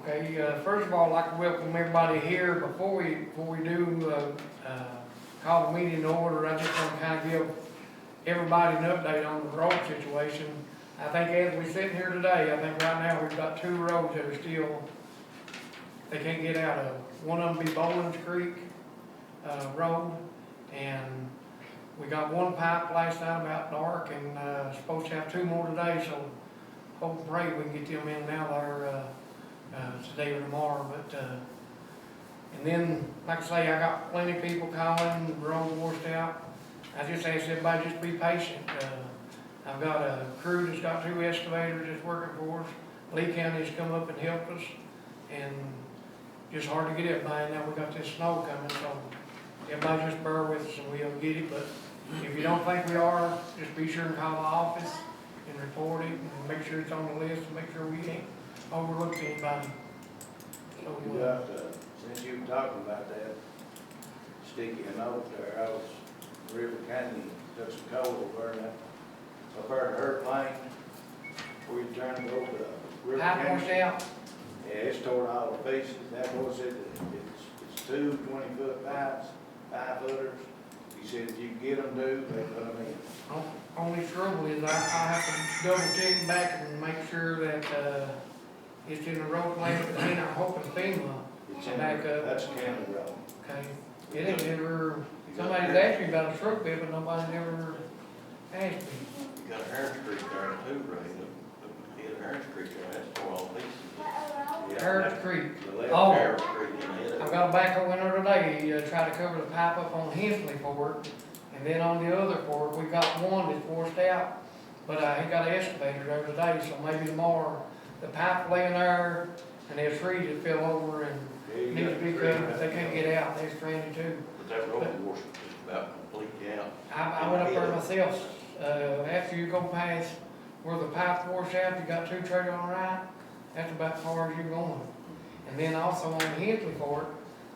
Okay, first of all, I'd like to welcome everybody here. Before we do call the meeting to order, I just want to kind of give everybody an update on the road situation. I think as we're sitting here today, I think right now we've got 2 roads that are still, they can't get out of. One of them be Bowlins Creek Road, and we got 1 pipe last night about dark, and supposed to have 2 more today, so hope and pray we can get them in now there today or tomorrow. But and then, like I say, I got plenty of people calling, the road washed out. I just ask everybody just be patient. I've got a crew that's got 2 excavators that's working for us. Lee County's come up and helped us, and just hard to get everybody. Now we got this snow coming, so everybody just bear with us and we'll get it. But if you don't think we are, just be sure and call the office and report it, and make sure it's on the list, and make sure we ain't overlooked anybody. So, You got, since you were talking about that sticky note there, I was River Canyon, took some coal over there, up there at her plane, where you turn to go to River pipe washed Canyon. out. Yeah, it's torn all to pieces. That boy said that it's 2 20-foot pipes, 5-footers. He said if you can get them due, they put them in. Only trouble is I have to double check back and make sure that it's in the road plan, and then I'm hoping FEMA It's in, back up. that's county road. Okay, it ain't never, somebody's asked me about a truck bid, but nobody's ever asked me. You got a Harris Creek there too, Ray. You had a Harris Creek there, that's tore all pieces. Yeah, Harris Creek. the left Oh. Harris Creek in it. I've got a backhoe in there today, tried to cover the pipe up on Henson Fork, and then on the other fork, we got one that's washed out, but he got an excavator there today, so maybe tomorrow, the pipe laying there, and there's trees that fell over and Yeah, you need to got be the cut, tree but they can't get out, they're stranded too. But that road wash was just about completely out. I went up there myself, after you go past where the pipe washed out, you got 2 trailers on the right, that's about as far as you're going. And then also on the Hensley Fork,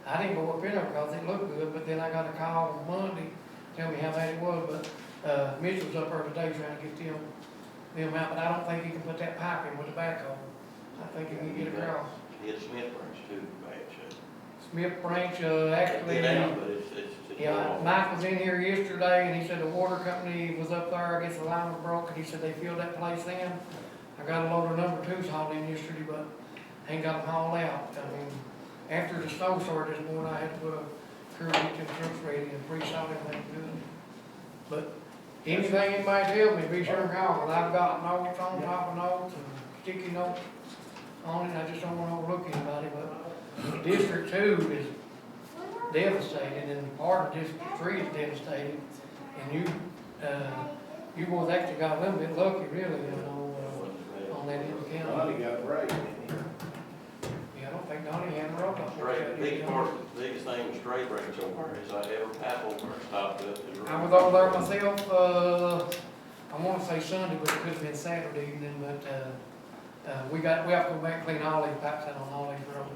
I didn't go up in there because it looked good, but then I got a call on Monday, tell me how bad it was, but Mitchell's up there today trying to get them out, but I don't think he can put that pipe in with the backhoe. I think he can get it across. He had a Smith branch too, bad shape. Smith Branch, actually. Get out, but it's Yeah, all- Mike was in here yesterday, and he said the water company was up there, I guess the line was broke, and he said they filled that place in. I got a load of number 2s hauled in yesterday, but ain't got them hauled out. I mean, after the snow started this morning, I had to put a crew to get them trucks ready and pre-salt everything good. But anything anybody tells me, be sure and call, 'cause I've got notes on top of notes and sticky notes on it, I just don't wanna overlook anybody, but District 2 is devastated, and part of District 3 is devastated, and you boys actually got a little bit lucky, really, on that end of the county. Donnie got a break, didn't Yeah, I don't think Donnie had a road up there. Straight, the biggest thing was straight branch over there, is like every pipe over there stopped up. I was over there myself, I wanna say Sunday, but it could have been Saturday evening, but, we have to go back and clean all these pipes out on all these roads.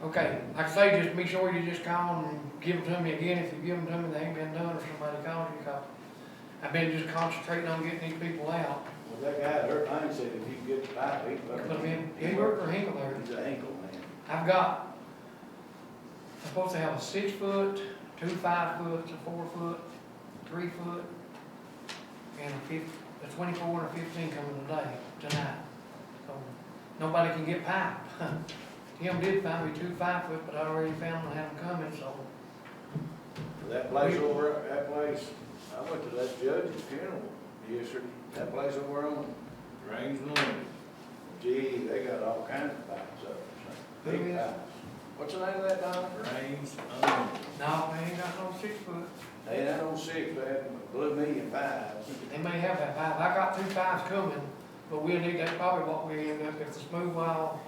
Okay, like I say, just be sure you just call and give them to me again. If you give them to me, they ain't been done, or somebody calls you, 'cause I've been just concentrating on getting these people out. he? Well, that guy at her plane said if you can get the pipe, he Put them in, he worked for Hinkle there. He's an ankle man. I'm supposed to have a 6-foot, 2 5-foots, a 4-foot, 3-foot, and a 24 and a 15 coming tonight. So nobody can get pipe. Tim did find me 2 5-foot, but I already found them, have them coming, so. That place over, that place, I went to that judge's funeral yesterday, that place over on Range Lane. Gee, they got all kinds of pipes up there, Who big is? pipes. What's the name of that, Donna? Range No, they ain't got no 6-foot. They ain't on 6, they have blue million pipes. They may have that pipe. I got 2 5s coming, but we'll need, that's probably what we end up, if the smooth wall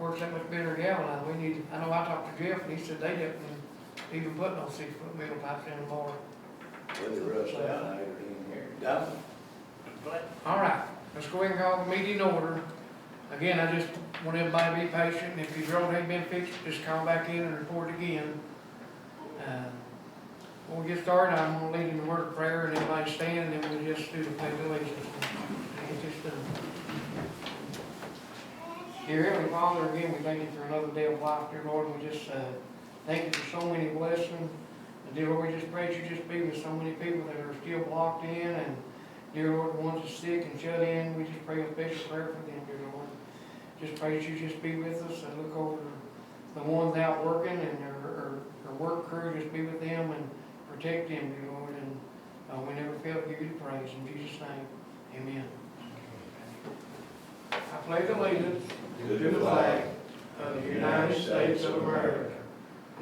works that much better galvanized, we need, I know I talked to Jeff, and he said they didn't even put no 6-foot middle pipes anymore. Well, they rust down later in here. Done. All right, let's go ahead and call the meeting in order. Again, I just want everybody to be patient, and if your road ain't been fixed, just call back in and report again. Before we get started, I'm gonna lead in the word of prayer, and everybody stand, and then we'll just do the pledge of allegiance. And get this done. Dear Heavenly Father, again, we thank you for another day of life, dear Lord, and we just thank you for so many blessings. And dear Lord, we just pray that you just be with so many people that are still blocked in, and dear Lord, the ones that are sick and shut in, we just pray a special prayer for them, dear Lord. Just pray that you just be with us and look over the ones out working and their work crew, just be with them and protect them, dear Lord, and we never fail to give you the praise. In Jesus' name, amen. I pledge allegiance to the flag of the United States of America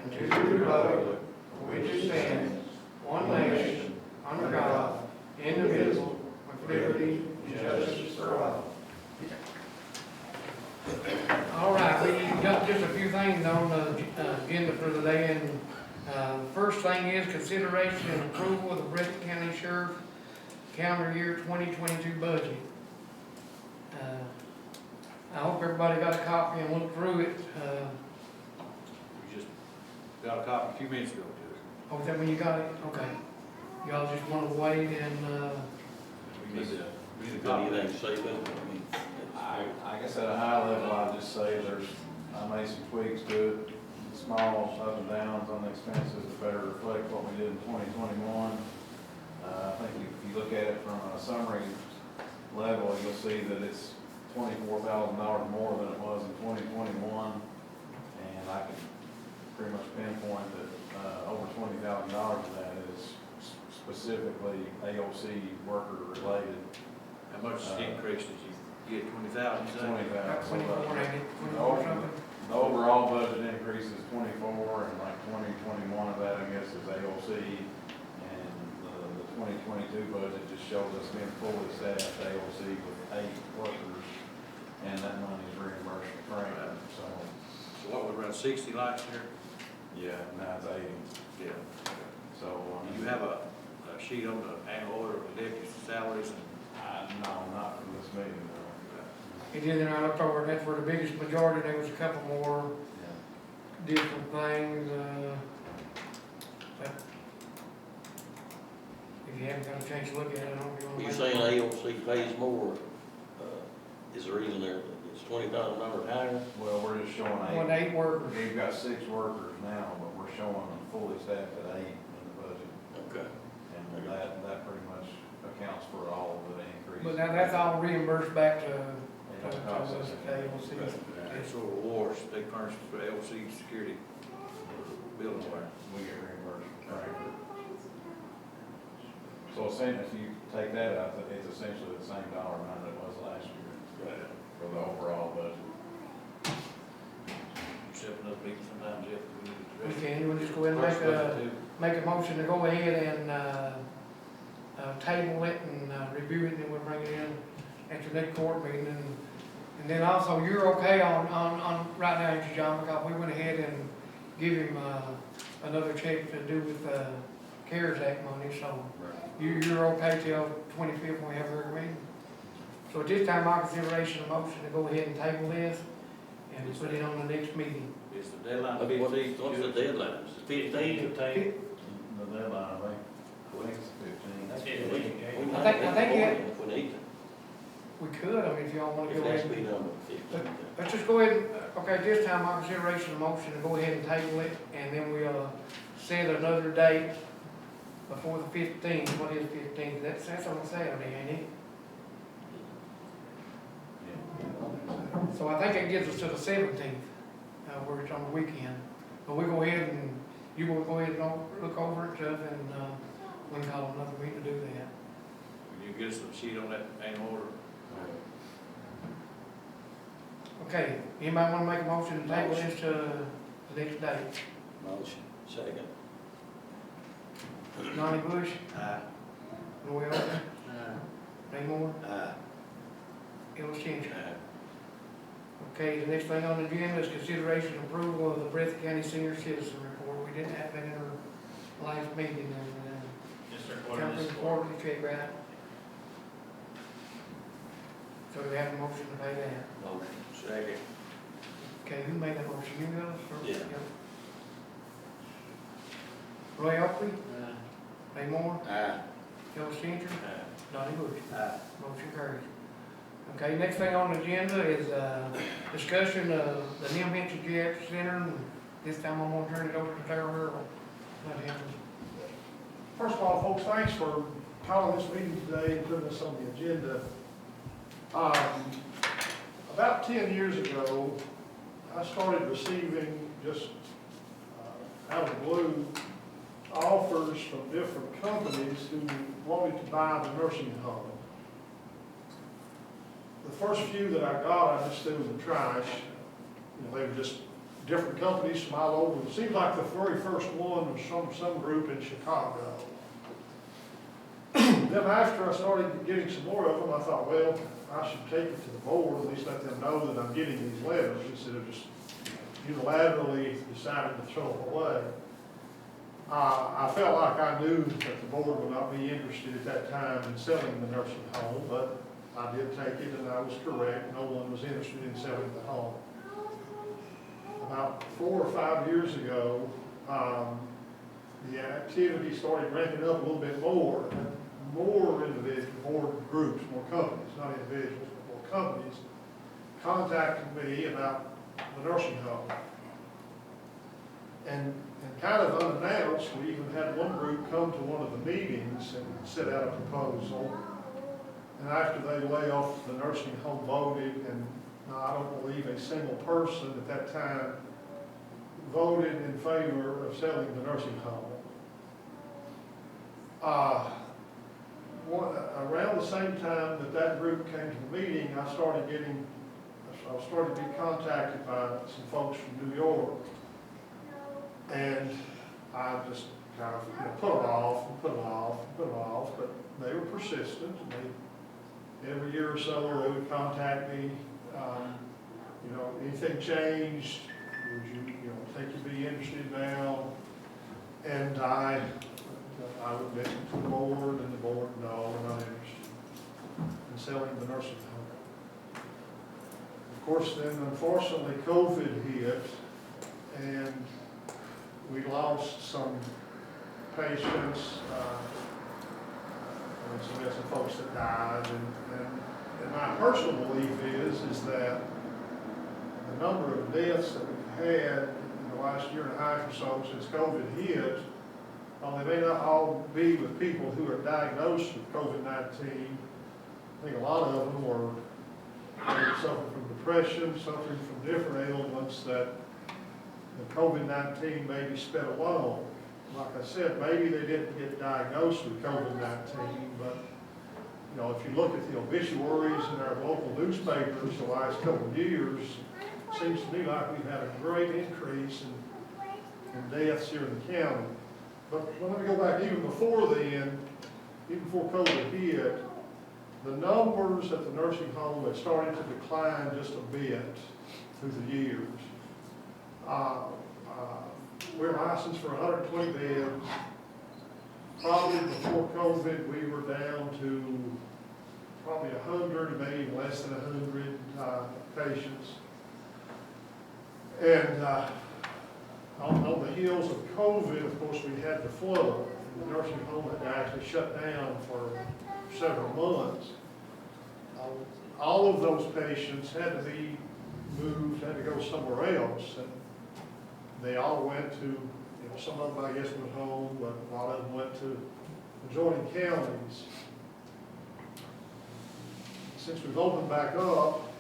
and to the republic for which it stands, one nation, under God, indivisible, with liberty and justice for all. All right, we got just a few things on the agenda for the day, and the first thing is consideration and approval of the Brexit County Sheriff calendar year 2022 budget. I hope everybody got a copy and looked through it. We just got a copy a few minutes ago, Judge. Oh, is that when you got it? Okay. Y'all just want to wait and, We need a Got copy. anything to say about it? I mean, it's- I guess at a high level, I'd just say I made some tweaks to it, small up and downs on the expenses to better reflect what we did in 2021. I think if you look at it from a summary level, you'll see that it's $24,000 more than it was in 2021. And I can pretty much pinpoint that over $20,000 of that is specifically AOC worker related. How much increase did you get, 20,000, you say? 20,000. 24, ain't it? 24 something? The overall budget increase is 24, and like 2021 of that, I guess, is AOC. And the 2022 budget just shows us being fully staffed AOC with 8 workers, and that money is reimbursed from Franklin, so, So what, was around 60 last year? yeah, now it's 80. Yeah. So, Do you have a sheet on the annual order of the deputies' salaries and? no, not from this meeting, though. It is in our October, and that's where the biggest majority, there was a couple more Yeah. different things, but if you haven't got a chance to look at it, I don't know if you want to. You saying AOC pays more, is the reason there, it's $20,000 higher? Well, we're just showing 8. 8 workers. We've got 6 workers now, but we're showing them fully staffed at 8 in the budget. Okay. And that pretty much accounts for all of the increase. But now that's all reimbursed back to It don't cost us anything. AOC. It's sort of awards they furnish for LC security building wire. We get reimbursed, right? So essentially, if you take that out, it's essentially the same dollar amount that it was last year Right. for the overall budget. Stepping up people sometimes, Jeff, we need to We address. can, we'll just go ahead and make a motion to go ahead and, table it and, review it, and then we'll bring it in at the next court meeting. And then also, you're okay on right now, Mr. John, because we went ahead and give him, another check to do with, CARES Act money, so you're okay till 25th when we have our meeting? So at this time, our consideration of motion to go ahead and table this and put it on the next meeting. Is the deadline What's 15th? the deadline? Is it 15? The deadline, I think it's 15. We can I think have it if we need to. We could, I mean, if y'all want to If go it has ahead. to be done by 15. Let's just go ahead, okay, this time our consideration of motion to go ahead and table it, and then we'll set another date before the 15th. What is 15th? That's on Saturday, ain't it? So I think it gets us to the 17th, where it's on the weekend. But we go ahead and, you will go ahead and look over it, Jeff, and, we can call another meeting to do that. Will you get us a sheet on that annual order? Okay, anybody want to make a motion to table this to the next date? Motion. Second. Donnie Bush, Aye. Roy Elphie, Ray Moore, Aye. Ellis Changer. Aye. Okay, the next thing on the agenda is consideration and approval of the Breathitt County Senior Citizen Report. We didn't have that in our last meeting, and, Yes, sir. come from the quarterly check, right? So do we have a motion to pay that? Motion. Second. Okay, who made that motion? You guys? or- Yeah. Roy Elphie, Ray Moore, Aye. Ellis Changer, Aye. Donnie Bush. Aye. Motion carries. Okay, next thing on the agenda is, discussion of the Nim Henson Geriatric Center, and this time I'm gonna turn it over to Darryl Earl. Let him. First of all, folks, thanks for calling this meeting today and putting us on the agenda. About 10 years ago, I started receiving just out of the blue offers from different companies who wanted to buy the nursing home. The first few that I got, I just threw in the trash. You know, they were just different companies from all over. It seemed like the very first one was from some group in Chicago. Then after I started getting some more of them, I thought, well, I should take it to the board, at least let them know that I'm getting these letters, instead of just unilaterally deciding to throw them away. I felt like I knew that the board would not be interested at that time in selling the nursing home, but I did take it and I was correct. No one was interested in selling the home. About 4 or 5 years ago, the activity started ramping up a little bit more. More individual board groups, more companies, not individuals, but more companies, contacted me about the nursing home. And kind of unannounced, we even had one group come to one of the meetings and set out a proposal. And after they lay off, the nursing home voted, and I don't believe a single person at that time voted in favor of selling the nursing home. Around the same time that group came to the meeting, I started to be contacted by some folks from New York. And I just kind of put them off, but they were persistent. And every year or so, they would contact me, anything changed? Would you think you'd be interested now? And I would mention to the board, and the board, no, we're not interested in selling the nursing home. Of course, then unfortunately, COVID hit, and we lost some patients, we had some folks that died, and my personal belief is that the number of deaths that we've had in the last year and a half or so since COVID hit, they may not all be with people who are diagnosed with COVID-19. I think a lot of them were suffering from depression, suffering from different ailments that the COVID-19 maybe sped along. Like I said, maybe they didn't get diagnosed with COVID-19, but if you look at the obituaries in our local newspapers the last couple of years, it seems to me like we've had a great increase in deaths here in the county. But let me go back, even before then, even before COVID hit, the numbers at the nursing home had started to decline just a bit through the years. We're licensed for 120 beds. Probably before COVID, we were down to probably 100, maybe less than 100 patients. And on the heels of COVID, of course, we had the flood. The nursing home had to actually shut down for several months. All of those patients had to be moved, had to go somewhere else. And they all went to, some of them I guess went home, but a lot of them went to adjoining counties. Since we've opened back up,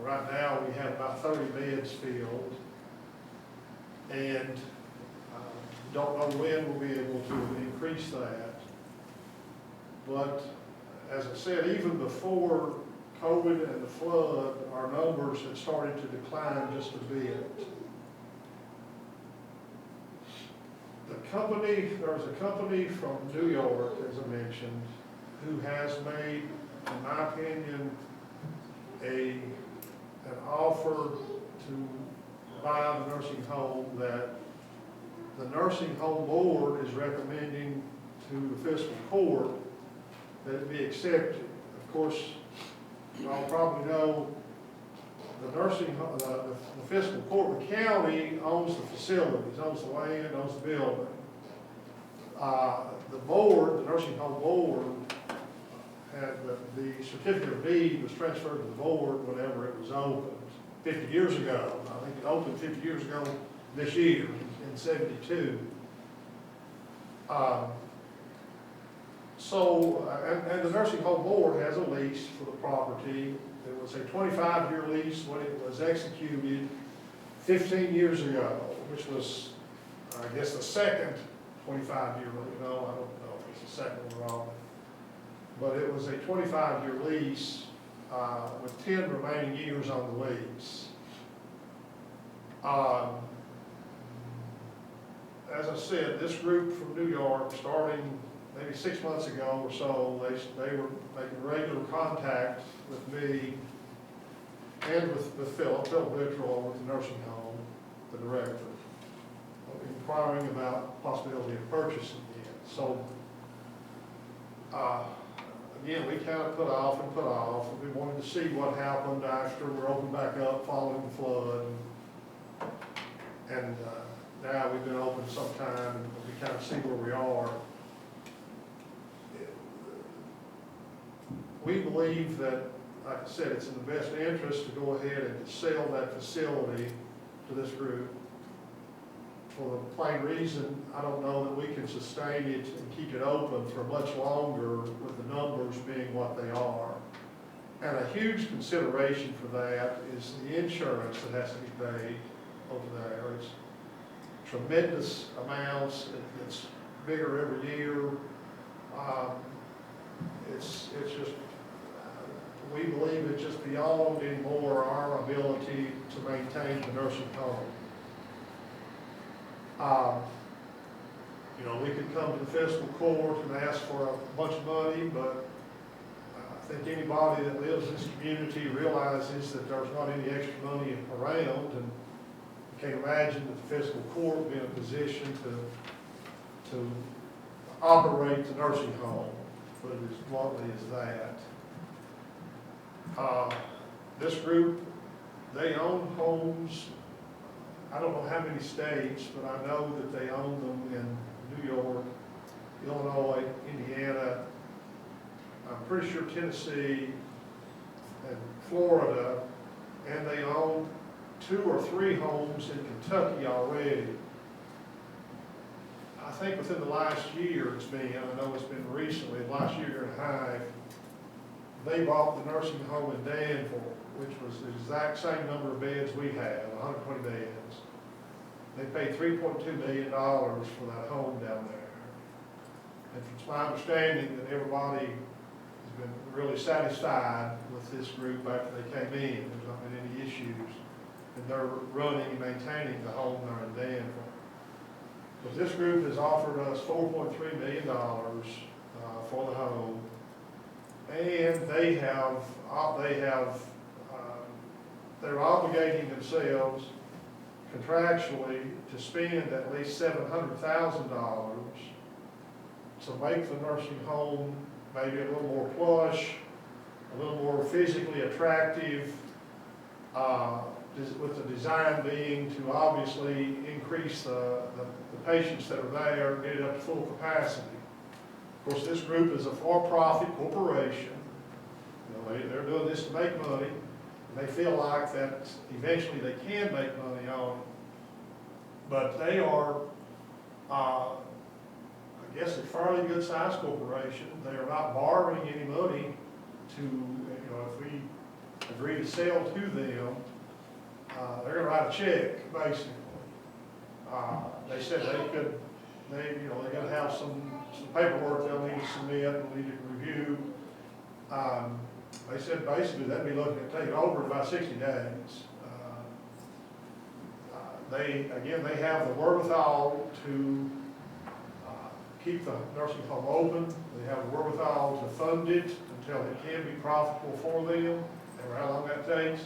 right now we have about 30 beds filled, and don't know when we'll be able to increase that. But as I said, even before COVID and the flood, our numbers had started to decline just a bit. There's a company from New York, as I mentioned, who has made, in my opinion, an offer to buy the nursing home that the nursing home board is recommending to the fiscal court that it be accepted. Of course, you all probably know the fiscal court, the county owns the facilities, owns the land, owns the building. The board, the nursing home board, the certificate of deed was transferred to the board whenever it was opened, 50 years ago. I think it opened 50 years ago this year, in 72. And the nursing home board has a lease for the property. It was a 25-year lease when it was executed 15 years ago, which was, I guess, the second 25-year lease. No, I don't know if it's the second one wrong. But it was a 25-year lease with 10 remaining years on the lease. As I said, this group from New York, starting maybe 6 months ago or so, they were making regular contact with me and with Philip Littrell with the nursing home, the director, inquiring about possibility of purchasing it. So, again, we kind of put off, and we wanted to see what happened after we opened back up following the flood. And now we've been open some time, and we kind of see where we are. We believe that, like I said, it's in the best interest to go ahead and sell that facility to this group. For the plain reason, I don't know that we can sustain it and keep it open for much longer with the numbers being what they are. And a huge consideration for that is the insurance that has to be paid over there. It's tremendous amounts. It's bigger every year. It's just, we believe it's just beyond anymore our ability to maintain the nursing home. You know, we could come to the fiscal court and ask for a bunch of money, but I think anybody that lives in this community realizes that there's not any extra money around, and you can't imagine that the fiscal court would be in a position to operate the nursing home, put it as bluntly as that. This group, they own homes, I don't know how many states, but I know that they own them in New York, Illinois, Indiana, I'm pretty sure Tennessee and Florida, and they own 2 or 3 homes in Kentucky already. I think within the last year it's been, I know it's been recently, the last year and a half, they bought the nursing home in Danville, which was the exact same number of beds we have, 120 beds. They paid $3.2 million for that home down there. And it's my understanding that everybody has been really satisfied with this group after they came in. There's not been any issues. And they're running and maintaining the home there in Danville. But this group has offered us $4.3 million for the home. And they're obligating themselves contractually to spend at least $700,000 to make the nursing home maybe a little more plush, a little more physically attractive, with the design being to obviously increase the patients that are there and get it up to full capacity. Of course, this group is a for-profit corporation. You know, they're doing this to make money, and they feel like that eventually they can make money on it. But they are, I guess, a fairly good-sized corporation. They are not borrowing any money to, you know, if we agree to sell to them, they're going to write a check, basically. They said they got to have some paperwork they'll need to submit and need to review. They said basically they'd be looking at taking over in about 60 days. They have the wherewithal to keep the nursing home open. They have the wherewithal to fund it until it can be profitable for them, or how long that takes.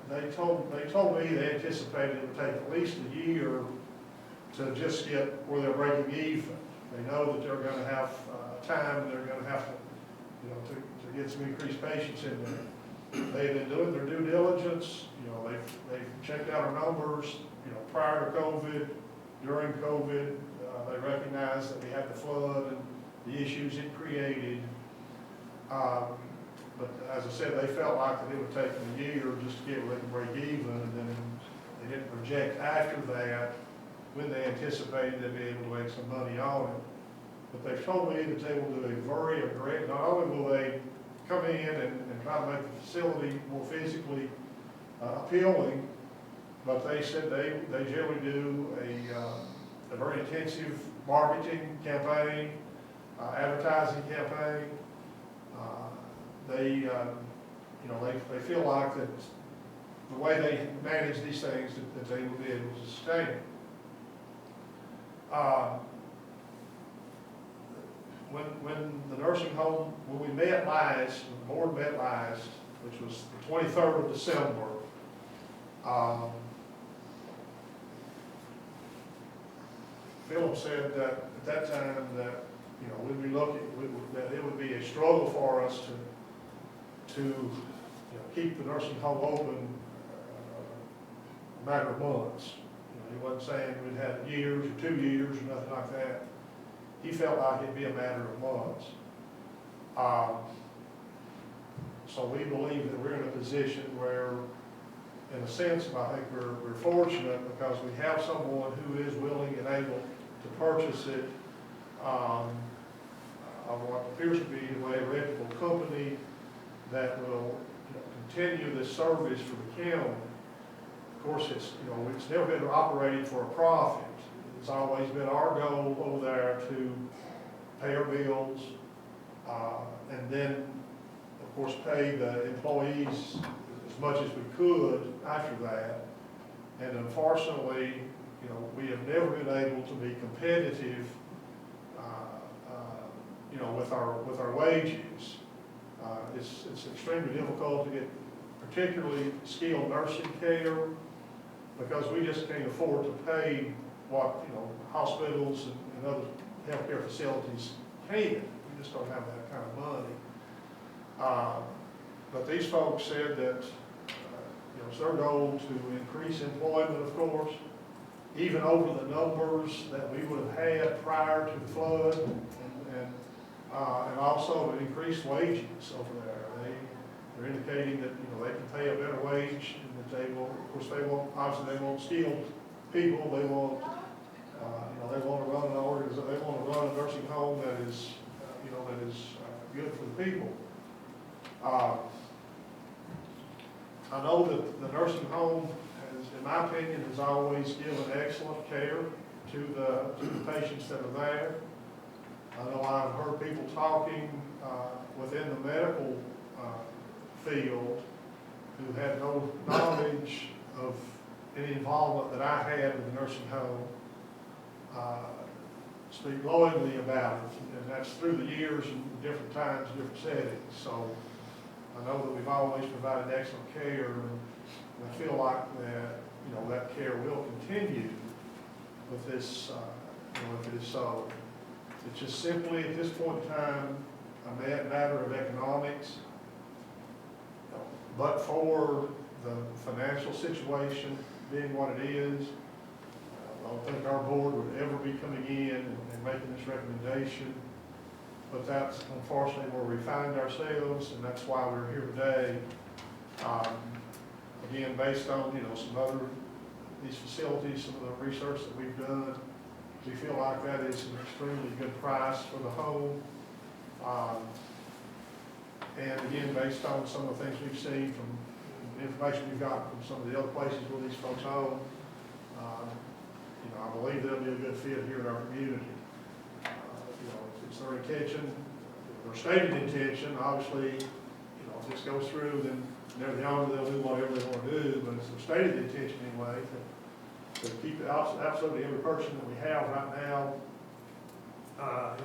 They told me they anticipated it would take at least a year to just get where they're breaking even. They know that they're going to have time, they're going to have to, you know, to get some increased patients in there. They've been doing their due diligence. You know, they've checked out our numbers. You know, prior to COVID, during COVID, they recognized that we had the flood and the issues it created. But as I said, they felt like that it would take them a year just to get where they could break even, and then they didn't project after that when they anticipated they'd be able to make some money on it. But they've told me that they will do a very aggressive, not only will they come in and try to make the facility more physically appealing, but they said they generally do a very intensive marketing campaign, advertising campaign. They feel like that the way they manage these things, that they will be able to sustain it. When the nursing home, when we met last, the board met last, which was the 23rd of December, Philip said that at that time that, we'd be looking, that it would be a struggle for us to keep the nursing home open a matter of months. He wasn't saying we'd have years or 2 years or nothing like that. He felt like it'd be a matter of months. So we believe that we're in a position where, in a sense, I think we're fortunate because we have someone who is willing and able to purchase it of what appears to be a reputable company that will continue this service for the county. Of course, it's never been operated for a profit. It's always been our goal over there to pay our bills, and then, of course, pay the employees as much as we could after that. And unfortunately, we have never been able to be competitive, with our wages. It's extremely difficult to get particularly skilled nursing care because we just can't afford to pay what, hospitals and other healthcare facilities can. We just don't have that kind of money. But these folks said that, it's their goal to increase employment, of course, even over the numbers that we would have had prior to the flood, and also to increase wages over there. They're indicating that, they can pay a better wage, and that they will, of course, obviously they want skilled people. They want, they want to run an organization, they want to run a nursing home that is, good for the people. I know that the nursing home has, in my opinion, has always given excellent care to the patients that are there. I know I've heard people talking within the medical field who had no knowledge of any involvement that I had in the nursing home speak glowingly about it, and that's through the years and different times, different settings. So I know that we've always provided excellent care, and I feel like that, that care will continue with this, if it is so. It's just simply, at this point in time, a matter of economics. But for the financial situation being what it is, I don't think our board would ever be coming in and making this recommendation. But that's unfortunately where we find ourselves, and that's why we're here today. Again, based on, some other, these facilities, some of the research that we've done, we feel like that is an extremely good price for the home. And again, based on some of the things we've seen from the information we've got from some of the other places where these folks own, I believe they'll be a good fit here in our community. It's their intention, their stated intention. Obviously, if this goes through, then they're the owner, they'll do whatever they want to do, but it's their stated intention anyway, to keep absolutely every person that we have right now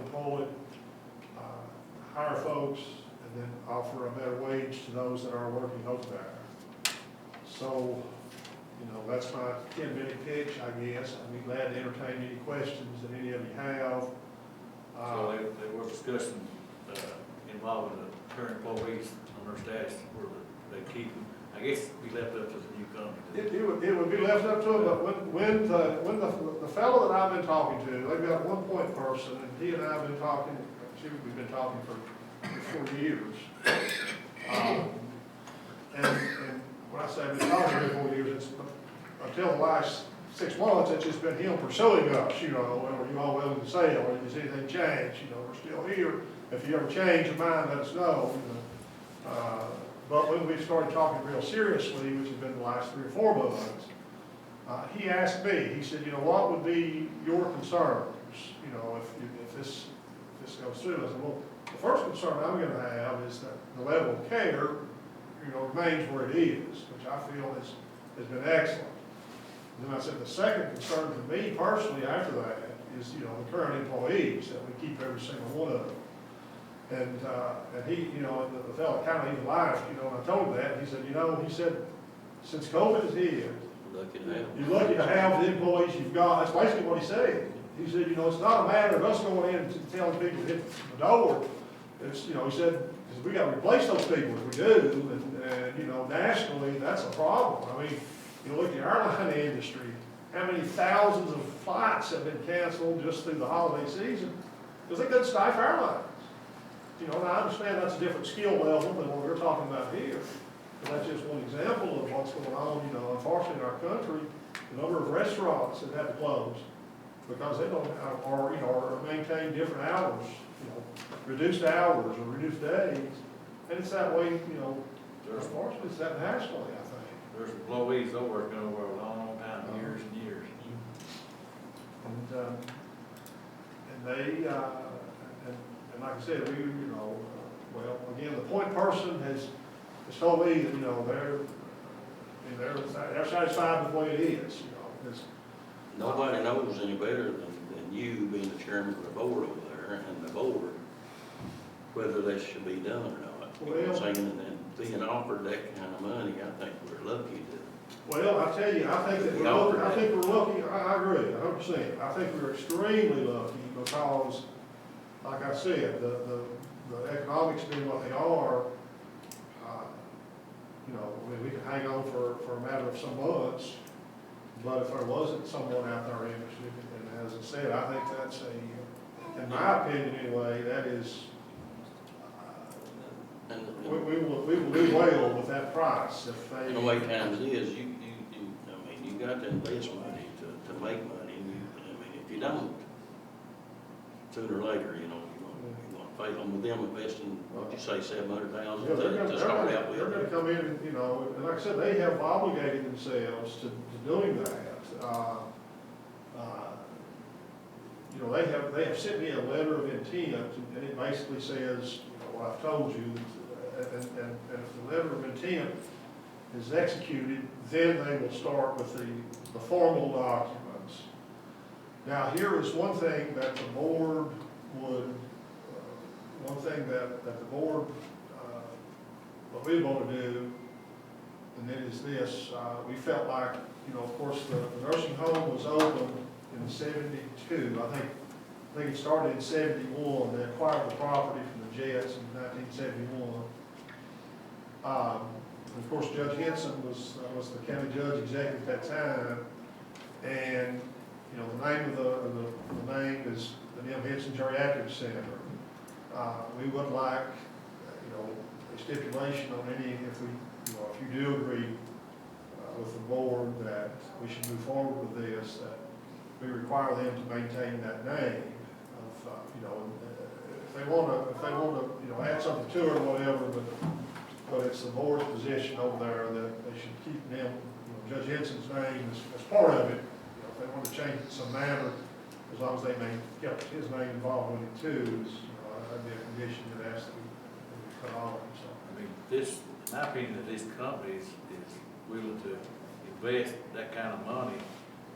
employed, hire folks, and then offer a better wage to those that are working over there. So, that's my 10-minute pitch, I guess. I'd be glad to entertain any questions that any of you have. So they were discussing involving the current employees on their status where they keep them. I guess we left up to the new company. It would be left up to them, but when the fellow that I've been talking to, they've got one point person, and he and I have been talking, we've been talking for 4 years. And when I say I've been talking here 4 years, it's until the last 6 months, it's just been him pursuing us, well, are you all willing to sell, or has anything changed, we're still here. If you ever change your mind, let us know, But when we started talking real seriously, which has been the last 3 or 4 months, he asked me, he said, what would be your concerns, if this goes through? I said, well, the first concern I'm gonna have is that the level of care, remains where it is, which I feel has been excellent. And then I said, the second concern for me personally after that is, the current employees, that we keep every single one of them. And he, the fellow kind of even laughed, when I told him that, he said, since COVID is here, Lucky to have. you're lucky to have the employees you've got. That's basically what he said. He said, it's not a matter of us going in and telling people to hit the door. It's, he said, because we got to replace those people if we do, and nationally, that's a problem. I mean, look at the airline industry, how many thousands of flights have been canceled just through the holiday season, because they couldn't staff airlines. And I understand that's a different skill level than what we're talking about here, but that's just one example of what's going on. Unfortunately in our country, the number of restaurants that have to close because they don't have, or maintain different hours, reduced hours or reduced days, and it's that way, unfortunately, it's that nationally, I think. There's employees that working over a long time, years and years. And they, and like I said, we, well, again, the point person has told me that, they're satisfied with the way it is, because Nobody knows any better than you, being the chairman of the board over there, and the board, whether this should be done or not. You know what I'm saying? And being offered that kind of money, I think we're lucky to. well, I tell you, I think that we're lucky, I agree, 100%. I think we're extremely lucky because, like I said, the economics being what they are, we can hang on for a matter of some months, but if there wasn't someone out there interested, and as I said, I think that's in my opinion anyway, that is, we will do well with that price if they. And the way times is, you got to invest money to make money, and if you don't, sooner or later, you're gonna fail them with them investing, what'd you say, $700,000 to start out with? They're gonna come in, and like I said, they have obligated themselves to doing that. They have sent me a letter of intent, and it basically says, what I've told you, and if the letter of intent is executed, then they will start with the formal documents. Now, here is one thing that the board would, that the board, what we want to do, and it is this, we felt like, of course, the nursing home was open in '72. I think it started in '71. They acquired the property from the Jets in 1971. Of course, Judge Henson was the county judge executive at that time, and the name of the name is the Neil Henson Geriatric Center. We would like a stipulation on any, if you do agree with the board that we should move forward with this, that we require them to maintain that name of, if they want to, add something to it or whatever, but it's the board's position over there that they should keep them, Judge Henson's name as part of it. If they want to change it in some manner, as long as they kept his name involved with it too, that'd be a condition that has to be put on. So. I mean, in my opinion, that this company is willing to invest that kind of money.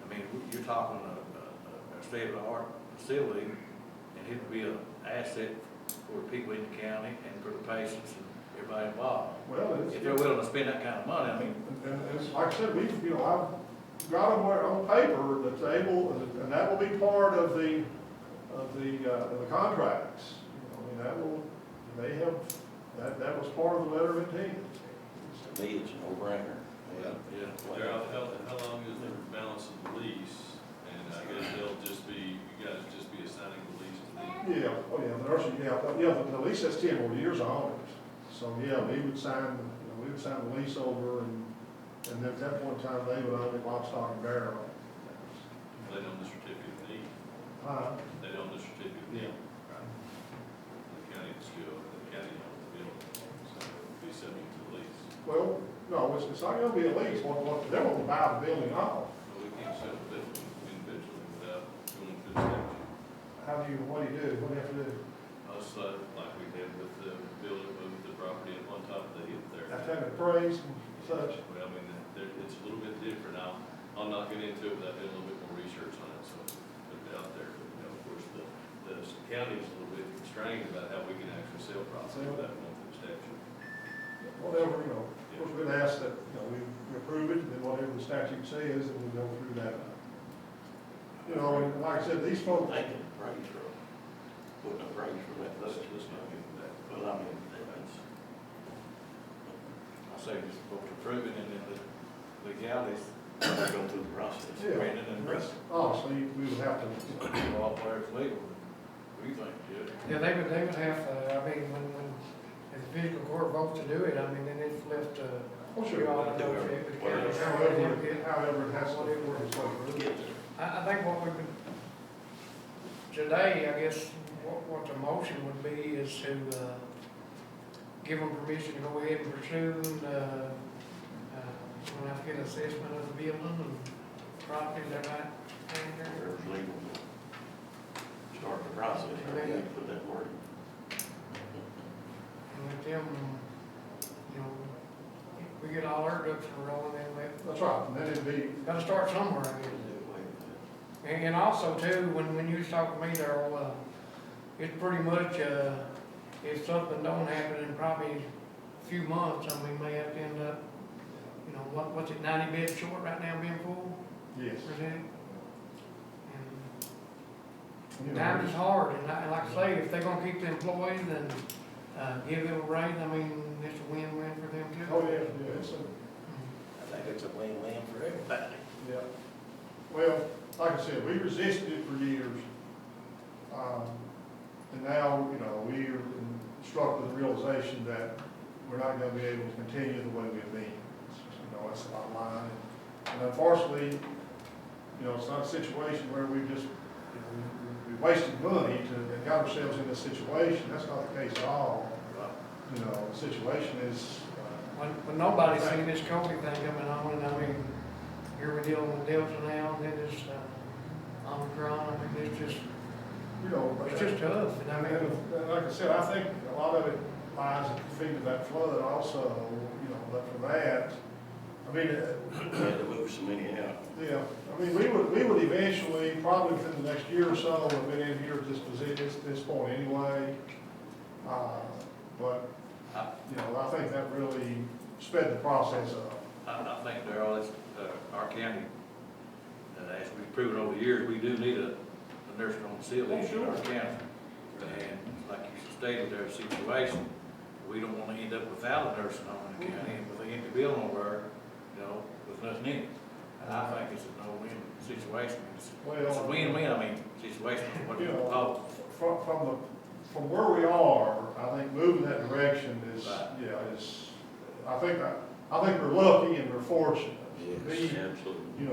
I mean, you're talking a state-of-the-art facility, and it would be an asset for the people in the county and for the patients and everybody involved. Well, if they're willing to spend that kind of money, I mean. And it's, like I said, I've got them on paper that's able, and that will be part of the contracts. That was part of the letter of intent. To me, it's a no-brainer. Yeah. How long is the balance of the lease? And I guess you guys just be assigning the lease to them? Yeah, the nursing, the lease has 10 more years on it. So, yeah, we would sign, we would sign the lease over, and then at that point in time, they would own it lock, stock, and barrel. They own the certificate of need. They own the certificate of need. The county is still, the county owns the building, so it'd be subject to the lease. Well, no, it's not gonna be a lease, they're gonna buy the building off. But we can't sell the building individually without going through the statute. What do you have to do? Us, like we did with the building, moved the property up on top of the hill there. Have to have it appraised and such. Well, I mean, it's a little bit different. I'll not get into it without doing a little bit more research on it, so put it out there. But, of course, the county is a little bit constrained about how we can actually sell property without going through the statute. Whatever, of course, we'd ask that, we approve it, and then whatever the statute says, and we go through that. And like I said, these folks, They can praise for, putting a praise for that, Let's not get into that. well, I mean, that's, I say just vote to approve it, and then the legalities, they go through the process. Brandon and the rest, honestly, we would have to, all players legal. What do you think, Judge? Yeah, they would have, I mean, when if the physical court votes to do it, I mean, then it's left, oh, we sure, all do negotiate with the county. however it has to work its way through. I think what we could, today, I guess, what the motion would be is to, give them permission to go ahead and pursue, we'll have to get assessment of the building and property that might hang there. There's legal, start the process, right, put that word. And let them, we get all our ducks in a row, and then That's right, and then it'd be, we gotta start somewhere, I guess. And also too, when you was talking to me there, it's pretty much, if something don't happen in probably a few months, we may have to end up, what's it, 90 beds short right now being full? yes. Presented? And time is hard, and like I say, if they're gonna keep the employees and, give them a raise, it's a win-win for them too. Oh, yeah, it's I think it's a win-win for everybody. yeah. Well, like I said, we resisted it for years. And now, we're struck with the realization that we're not gonna be able to continue the way we've been. That's the bottom line. And unfortunately, it's not a situation where we just, we wasted money and got ourselves in this situation. That's not the case at all. The situation is, When nobody's seen this COVID thing coming on, and here we're dealing with Delta now, and then this, Omicron, it's just tough, and like I said, I think a lot of it lies at the feet of that flood also, but for that, We had to move so many out. yeah, we would eventually, probably within the next year or so, have been in here at this position, this point anyway. But, I think that really sped the process up. I think, Darrell, it's, our county, as we've proven over the years, we do need a nursing home facility in our county. And like you stated, there's a situation, we don't want to end up without a nursing home in the county, and with an empty building over there, with nothing in it. And I think it's a no-win situation. It's a win-win, situation, what you call it. From where we are, I think moving that direction is, Right. I think we're lucky and we're fortunate. Yes, absolutely.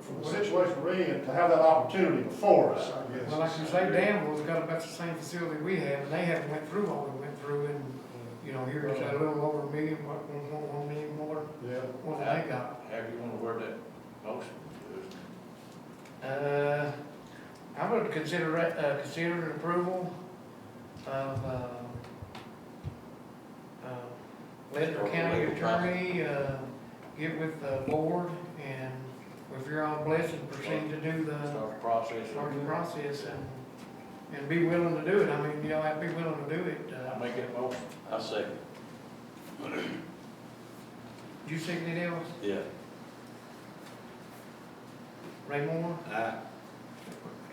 From the situation we're in, to have that opportunity before us, I guess. well, like you say, Danville's got about the same facility we have, and they haven't went through what we went through, and, here it's a little over $1 million, 1 million more, Yeah. what they got. However you want to word that motion. I would consider an approval of, letting the county attorney, get with the board, and if you're all blessed, proceed to do Start the process. start the process, and be willing to do it. I'd be willing to do it. I make that motion. I second. Did you second it, Ellis? Yeah. Ray Moore? Aye.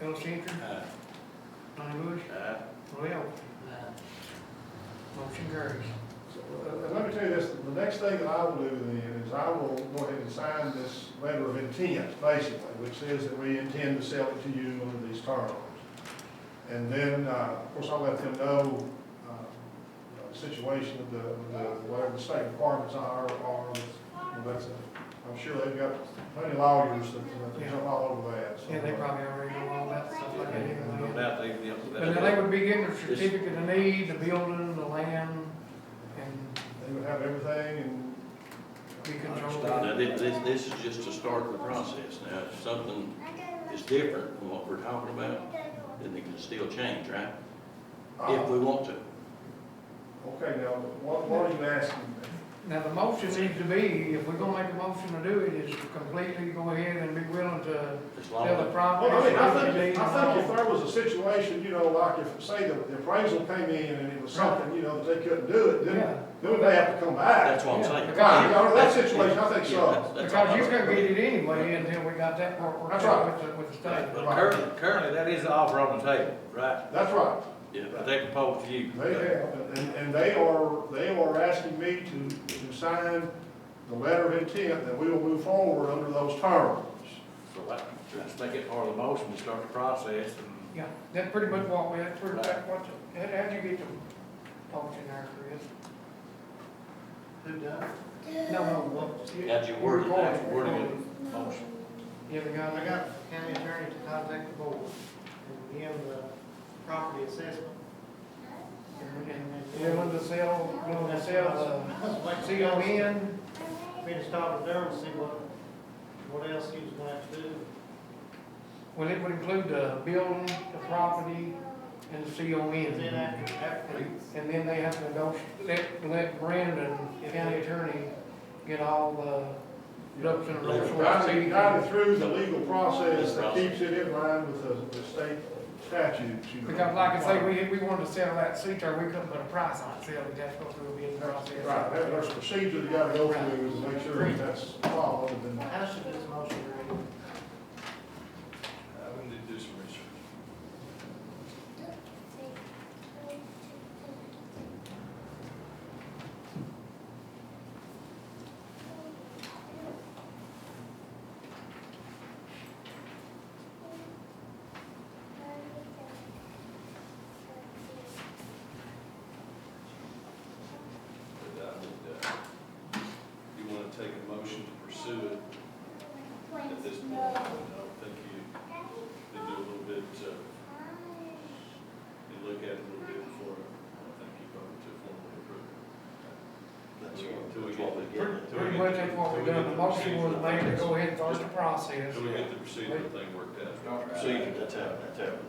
Ellis Changer? Aye. Donnie Bush? Aye. Roy Elphie? Motion carries. And let me tell you this, the next thing that I will do then is I will go ahead and sign this letter of intent, basically, which says that we intend to sell it to you under these terms. And then, of course, I'll let them know, as situation of whatever the state requirements are, I'm sure they've got plenty of lawyers that jump all over that, so. Yeah, they probably already know all that stuff like that No anyway. doubt But then they would be getting a certificate of need, the building, the land, and They would have everything and. be controlled. Now, this is just to start the process. Now, if something is different from what we're talking about, then it can still change, right? If we want to. Okay, now, what are you asking? Now, the motion needs to be, if we're gonna make a motion to do it, is to completely go ahead and be willing to As long sell the as, property. Well, I mean, certificate of I think need if and there was a situation, you know, like if, say, the appraisal came in and it was something, you know, that they couldn't do it, Yeah. then they have to come back. that's what I'm saying. Right, you know, that situation, I think Yeah, so. that's all Because you I'm couldn't saying. get it anyway until we got that part worked That's out right. with the state. But currently, that is the offer on the table, right? That's right. Yeah, But they propose to you. They have, and they are asking me to sign the letter of intent that we will move forward under those terms. So let's make it part of the motion to start the process and. Yeah, that's pretty much what we, that's pretty much what, how'd you get the motion there, Chris? Who done? No. How'd you word it? Recording, Actual wording of recording. the motion. Yeah, we got, I got the county attorney to contact the board and give the property assessment. willing to sell the CON. Finish talking to Durham, see what else he was gonna have to do. Well, it would include the building, the property, and the And then CON. after, And then they have to let Brandon, county attorney, get all the ducks in a row. Guided through the legal process that keeps it in line with the state statutes. You know. Because like I say, we wanted to sell that C-turn, we couldn't put a price on it, sell it, that's go through a bidding process. Right, there's a procedure you gotta go through to make sure that that's followed and. how should this motion read? We need to do some research. But I would, you want to take a motion to pursue it at this point? I don't think you do a little bit, you look at it a little bit before, I think you vote to formally approve it. That's what we're getting at. Pretty much that's what we done, the motion was made to go ahead and start the process. Until we get the procedural thing worked out. Procedure, that's how we're doing.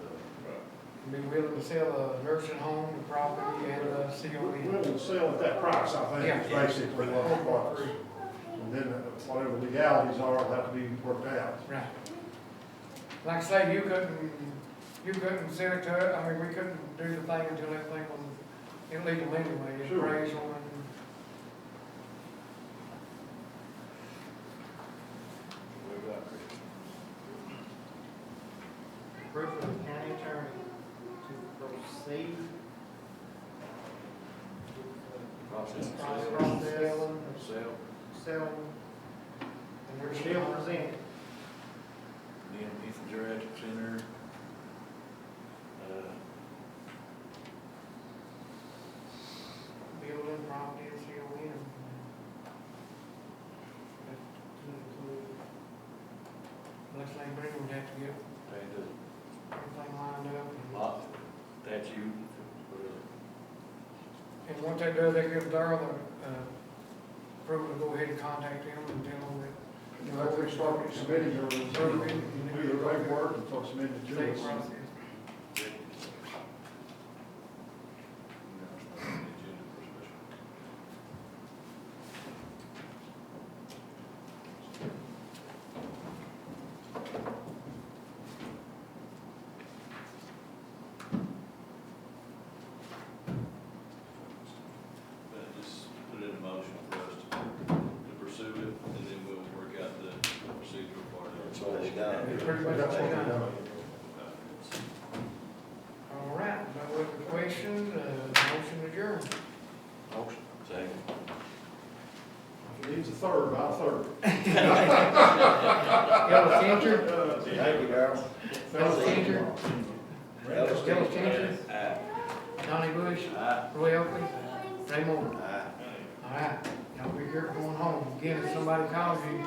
Be willing to sell a nursing home, the property, and the CON. Willing to sell at that price, I think, is basically what it was. And then whatever legalities are, will have to be worked out. Right. Like I say, you couldn't sell it to it, I mean, we couldn't do the thing until everything was illegal anyway, Sure. appraisal and. Proof of the county attorney to proceed Process. with the process, Sell. selling, And we're there's still presenting. Then Ethan Geriatric Center. building, property, and CON. Looks like Brandon would have to get They do. everything lined up. Lot, statute. And once they do, they give Darrell the, approval to go ahead and contact them and tell them that. You know, they start submitting your, do their paperwork and start submitting it to State us. process. Just put it in motion for us to pursue it, and then we'll work out the procedural part of it. That's what they done. It's pretty much That's what what they they're done. doing. All right, no other questions, motion adjourned. Motion. Second. If it needs a third, I'll third. Ellis Changer, Thank you, Darrell. Ellis Changer, Ellis Ellis Changer, Aye. Donnie Bush, Aye. Roy Oakley, Ray Moore. Aye. All right, y'all be careful going home. Again, if somebody calls you,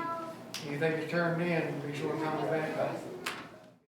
and you think it's turned in, be sure to call me back.